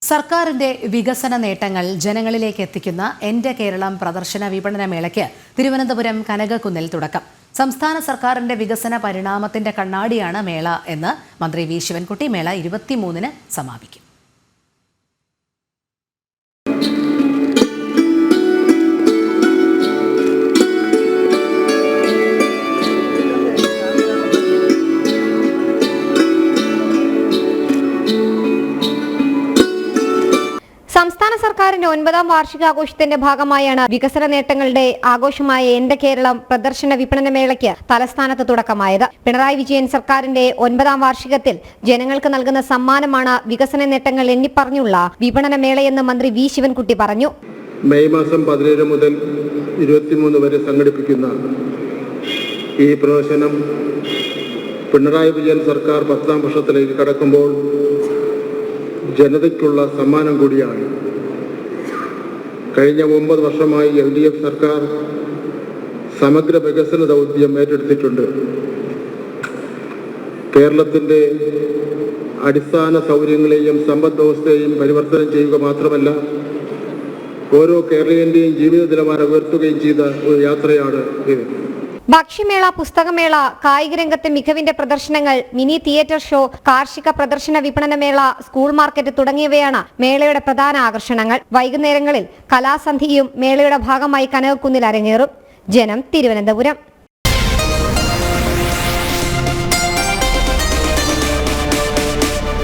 സർക്കാരിന്റെ വികസന നേട്ടങ്ങൾ ജനങ്ങളിലേക്ക് എത്തിക്കുന്ന എന്റെ കേരളം പ്രദർശന വിപണന മേളയ്ക്ക് തിരുവനന്തപുരം കനകക്കുന്നിൽ തുടക്കം. സംസ്ഥാന സർക്കാരിന്റെ വികസന പരിണാമത്തിന്റെ കണ്ണാടിയാണ് മേള എന്ന് മന്ത്രി വി ശിവൻകുട്ടി. മേള 23-ന് സമാപിക്കും. സംസ്ഥാന സർക്കാരിന്റെ 9ാം വാർഷികാഘോഷത്തിന്റെ ഭാഗമായാണ് വികസന നേട്ടങ്ങളുടെ ആഘോഷമായ എന്റെ കേരളം പ്രദർശന വിപണന മേളയ്ക്ക് തലസ്ഥാനത്ത് തുടക്കമായത്. പിണറായി വിജയൻ സർക്കാരിന്റെ 9ാം വാർഷികത്തിൽ ജനങ്ങൾക്ക് നൽകുന്ന സമ്മാനമാണ് വികസന നേട്ടങ്ങൾ എണ്ണിപ്പറഞ്ഞുള്ള വിപണന മേളയെന്ന് മന്ത്രി വി ശിവൻകുട്ടി പറഞ്ഞു. മെയ് മാസം 17 മുതൽ 23 വരെ സംഘടിപ്പിക്കുന്ന ഈ പ്രദർശനം പിണറായി വിജയൻ സർക്കാർ 10ാം വർഷത്തിലേക്ക് കടക്കുമ്പോൾ ജനതയ്ക്കുള്ള സമ്മാനം കൂടിയാണ്. കഴിഞ്ഞ 9 വർഷമായി LDF സർക്കാർ സമഗ്ര വികസന ദൗത്യം ഏറ്റെടുത്തിട്ടുണ്ട്. കേരളത്തിൻ്റെ അടിസ്ഥാന സൗകര്യങ്ങളെയും സമ്പദ് വ്യവസ്ഥയെയും പരിവർത്തനം ചെയ്യുക മാത്രമല്ല, ഓരോ കേരളീയന്റെയും ജീവിത നിലവാരം ഉയർത്തുകയും ചെയ്ത ഒരു യാത്രയാണ് ഇത്. ഭക്ഷ്യമേള, പുസ്തകമേള, കായിക രംഗത്തെ മികവിന്റെ പ്രദർശനങ്ങൾ, മിനി തിയേറ്റർ ഷോ, കാർഷിക പ്രദർശന വിപണനമേള, സ്കൂൾ മാർക്കറ്റ് തുടങ്ങിയവയാണ് മേളയുടെ പ്രധാന ആകർഷണങ്ങൾ. വൈകുന്നേരങ്ങളിൽ കലാസന്ധിയും മേളയുടെ ഭാഗമായി കനകക്കുന്നിൽ അരങ്ങേറും. ജനം, തിരുവനന്തപുരം.